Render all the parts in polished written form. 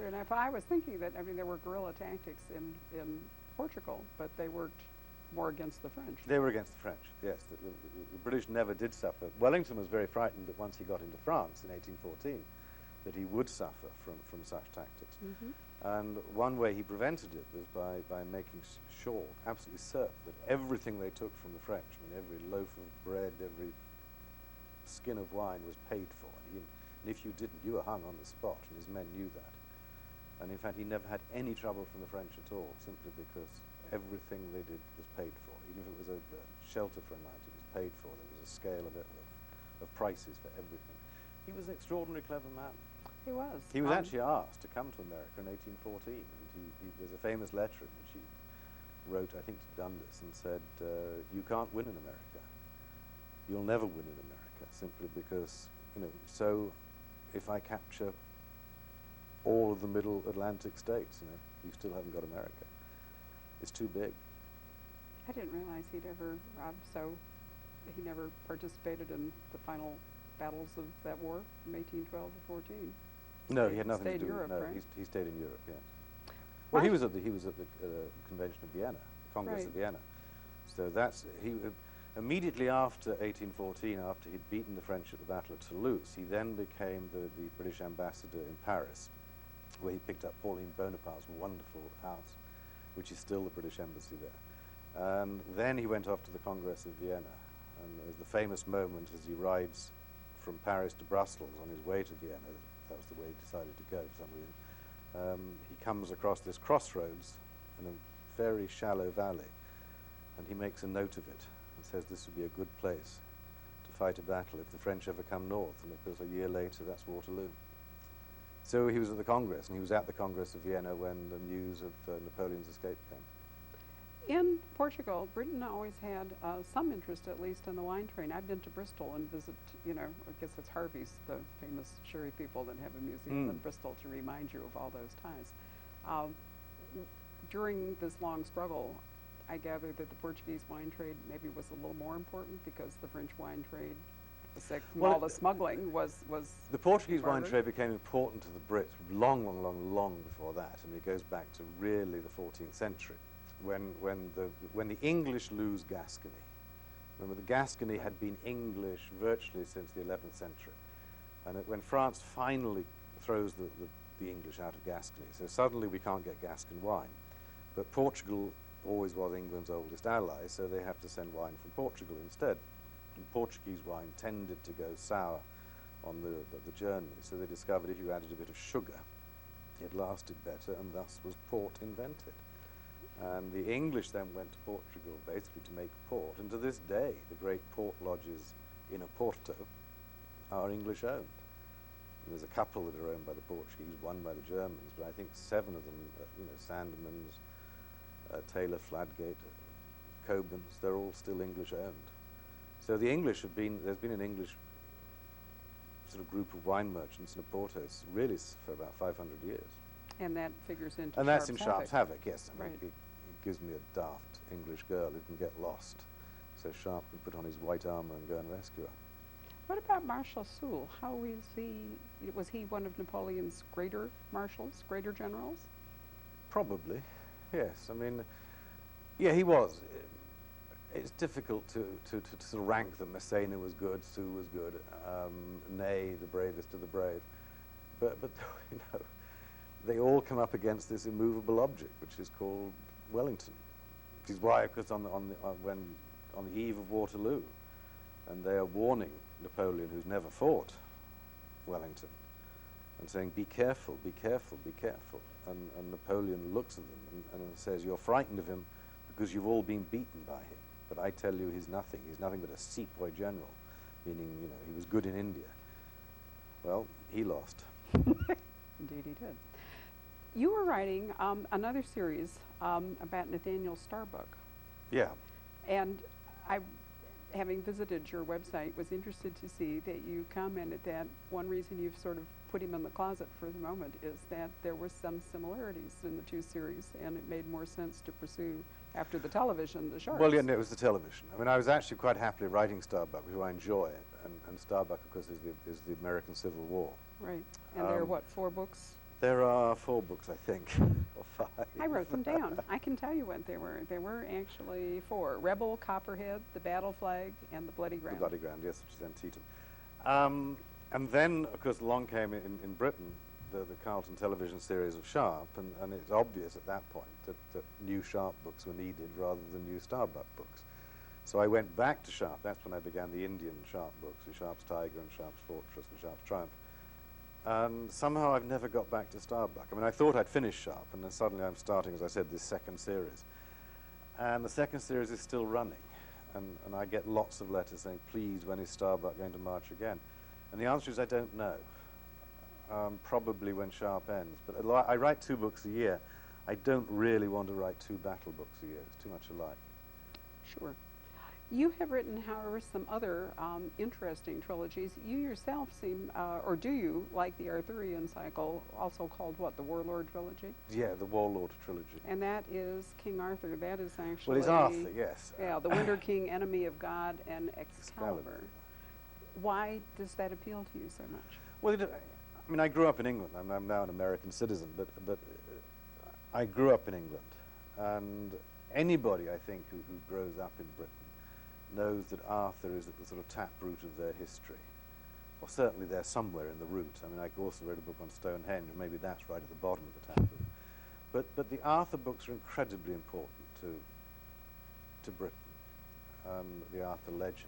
True enough. I was thinking that, I mean, there were guerrilla tactics in Portugal, but they worked more against the French. They were against the French, yes. The British never did suffer. Wellington was very frightened that once he got into France in 1814, that he would suffer from such tactics. And one way he prevented it was by making sure, absolutely certain, that everything they took from the French, I mean, every loaf of bread, every skin of wine was paid for. And if you didn't, you were hung on the spot, and his men knew that. And in fact, he never had any trouble from the French at all, simply because everything they did was paid for. Even if it was a shelter for a night, it was paid for. There was a scale of prices for everything. He was an extraordinarily clever man. He was. He was actually asked to come to America in 1814, and there's a famous letter in which he wrote, I think, to Dundas, and said, you can't win in America. You'll never win in America, simply because, so if I capture all of the middle Atlantic states, you still haven't got America. It's too big. I didn't realize he'd ever, so he never participated in the final battles of that war from 1812 to 14. No, he had nothing to do Europe, with it. No, right? he stayed in Europe, yes. Well, he was at the Convention of Vienna, the Congress of Vienna. So that's, immediately after 1814, after he'd beaten the French at the Battle of Toulouse, he then became the British ambassador in Paris, where he picked up Pauline Bonaparte's wonderful house, which is still the British embassy there. And then he went off to the Congress of Vienna, and there's the famous moment as he rides from Paris to Brussels on his way to Vienna. That was the way he decided to go for some reason. He comes across this crossroads in a very shallow valley, and he makes a note of it and says this would be a good place to fight a battle if the French ever come north. And of course, a year later, that's Waterloo. So he was at the Congress, and he was at the Congress of Vienna when the news of Napoleon's escape came. In Portugal, Britain always had some interest, at least, in the wine trade. I've been to Bristol and visit, I guess it's Harvey's, the famous sherry people that have a museum in Bristol to remind you of all those ties. During this long struggle, I gather that the Portuguese wine trade maybe was a little more important because the French wine trade, all the smuggling was the Portuguese wine trade became important to the Brits long before that. I mean, it goes back to really the 14th century. When the English lose Gascony. Remember, the Gascony had been English virtually since the 11th century. And when France finally throws the English out of Gascony, so suddenly we can't get Gascon wine. But Portugal always was England's oldest ally, so they have to send wine from Portugal instead. And Portuguese wine tended to go sour on the journey, so they discovered if you added a bit of sugar, it lasted better, and thus was port invented. And the English then went to Portugal basically to make port, and to this day the great port lodges in Oporto are English owned. And there's a couple that are owned by the Portuguese, one by the Germans, but I think 7 of them, Sandeman's, Taylor, Fladgate, Coburn's, they're all still English owned. So the English there's been an English sort of group of wine merchants in Oporto really for about 500 years. And that figures into And that's in Sharp's Havoc, yes. I mean, Right. it gives me a daft English girl who can get lost. So Sharp can put on his white armor and go and rescue her. What about Marshal Soult? How was he one of Napoleon's greater marshals, greater generals? Probably, yes. I mean, yeah, he was. It's difficult to sort of rank them. Massena was good, Soult was good, Ney, the bravest of the brave. But they all come up against this immovable object, which is called Wellington. Which is why, of course, on the eve of Waterloo, and they are warning Napoleon, who's never fought Wellington, and saying, be careful, be careful, be careful. And Napoleon looks at them and says, you're frightened of him because you've all been beaten by him. But I tell you, he's nothing. He's nothing but a sepoy general, meaning, he was good in India. Well, he lost. Indeed he did. You were writing another series about Nathaniel Starbuck. Yeah. And I, having visited your website, was interested to see that you commented that one reason you've sort of put him in the closet for the moment is that there were some similarities in the two series, and it made more sense to pursue, after the television, the Sharps. Well, yeah, no, it was the television. I mean, I was actually quite happily writing Starbuck, who I enjoy, and Starbuck, of course, is the American Civil War. Right. And there are, what, 4 books? There are 4 books, I think, or 5. I wrote them down. I can tell you what they were. They were actually 4: Rebel, Copperhead, The Battle Flag, and The Bloody Ground. The Bloody Ground, yes, which is Antietam. And then, of course, along came in Britain the Carlton television series of Sharp, and it's obvious at that point that new Sharp books were needed rather than new Starbuck books. So I went back to Sharp. That's when I began the Indian Sharp books, with Sharp's Tiger and Sharp's Fortress and Sharp's Triumph. And somehow I've never got back to Starbuck. I mean, I thought I'd finished Sharp, and then suddenly I'm starting, as I said, this second series. And the second series is still running. And I get lots of letters saying, please, when is Starbuck going to march again? And the answer is, I don't know. Probably when Sharp ends. But I write 2 books a year. I don't really want to write 2 battle books a year. It's too much alike. Sure. You have written, however, some other interesting trilogies. You yourself seem, or do you, like the Arthurian cycle, also called what, the Warlord trilogy? Yeah, the Warlord trilogy. And that is King Arthur. That is actually... Well, he's Arthur, yes. Yeah, the Winter King, Enemy of God, and Excalibur. Why does that appeal to you so much? Well, I mean, I grew up in England. I'm now an American citizen, but I grew up in England. And anybody, I think, who grows up in Britain knows that Arthur is at the sort of taproot of their history. Or certainly they're somewhere in the root. I mean, I also wrote a book on Stonehenge, and maybe that's right at the bottom of the taproot. But the Arthur books are incredibly important to Britain, the Arthur legend.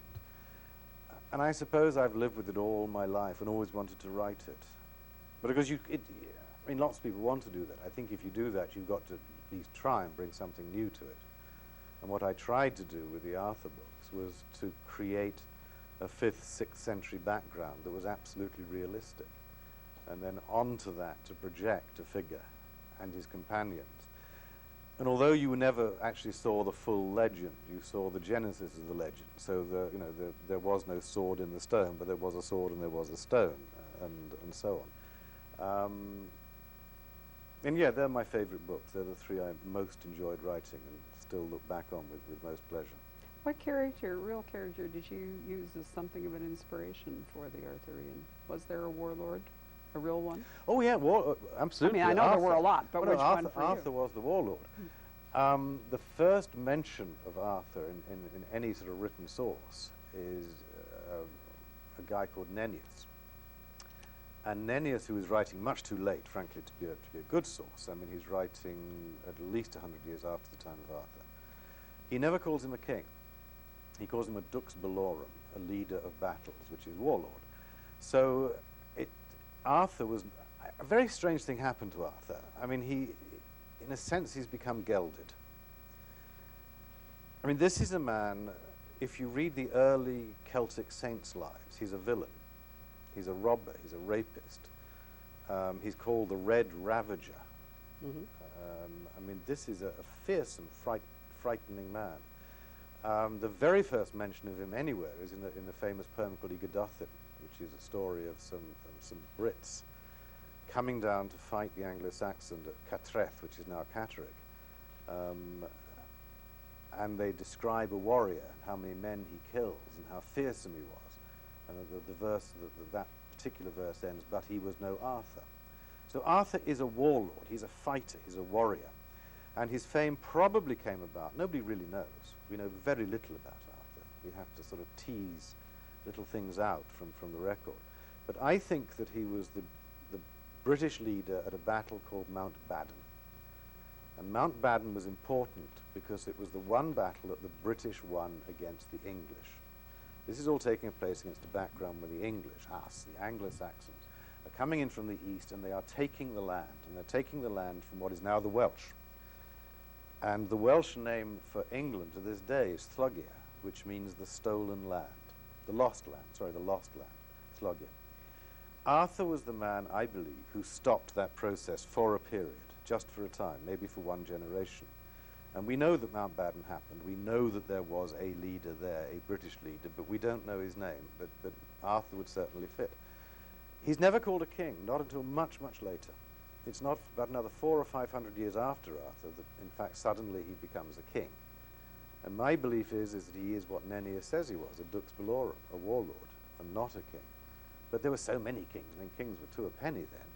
And I suppose I've lived with it all my life and always wanted to write it. But because I mean, lots of people want to do that. I think if you do that, you've got to at least try and bring something new to it. And what I tried to do with the Arthur books was to create a 5th, 6th century background that was absolutely realistic. And then onto that to project a figure and his companions. And although you never actually saw the full legend, you saw the genesis of the legend. So there was no sword in the stone, but there was a sword and there was a stone, and so on. And yeah, they're my favorite books. They're the 3 I most enjoyed writing and still look back on with most pleasure. What real character, did you use as something of an inspiration for the Arthurian? Was there a warlord, a real one? Oh yeah, absolutely. I mean, I know Arthur, there were a lot, but which one for Arthur was the warlord. The first mention of Arthur in any sort of written source is a guy called Nennius. And Nennius, who is writing much too late, frankly, to be a good source. I mean, he's writing at least 100 years after the time of Arthur. He never calls him a king. He calls him a dux bellorum, a leader of battles, which is warlord. So Arthur was... A very strange thing happened to Arthur. I mean, in a sense, he's become gelded. I mean, this is a man, if you read the early Celtic saints' lives, he's a villain. He's a robber, he's a rapist. He's called the Red Ravager. I mean, this is a fearsome, frightening man. The very first mention of him anywhere is in the famous poem called Ygodothin, which is a story of some Brits coming down to fight the Anglo-Saxon at Catreth, which is now Catterick. And they describe a warrior and how many men he kills and how fearsome he was. And that particular verse ends, but he was no Arthur. So Arthur is a warlord, he's a fighter, he's a warrior. And his fame probably came about, nobody really knows. We know very little about Arthur. We have to sort of tease little things out from the record. But I think that he was the British leader at a battle called Mount Badon. And Mount Badon was important because it was the one battle that the British won against the English. This is all taking place against a background where the English, the Anglo-Saxons, are coming in from the east and they are taking the land. And they're taking the land from what is now the Welsh. And the Welsh name for England to this day is Llwygyr, which means the stolen land. The lost land, Llwygyr. Arthur was the man, I believe, who stopped that process for a period, just for a time, maybe for one generation. And we know that Mount Badon happened. We know that there was a leader there, a British leader, but we don't know his name. But Arthur would certainly fit. He's never called a king, not until much, much later. It's not about another 400 or 500 years after Arthur that, in fact, suddenly he becomes a king. And my belief is that he is what Nennius says he was, a dux bellorum, a warlord, and not a king. But there were so many kings. I mean, kings were 2 a penny then.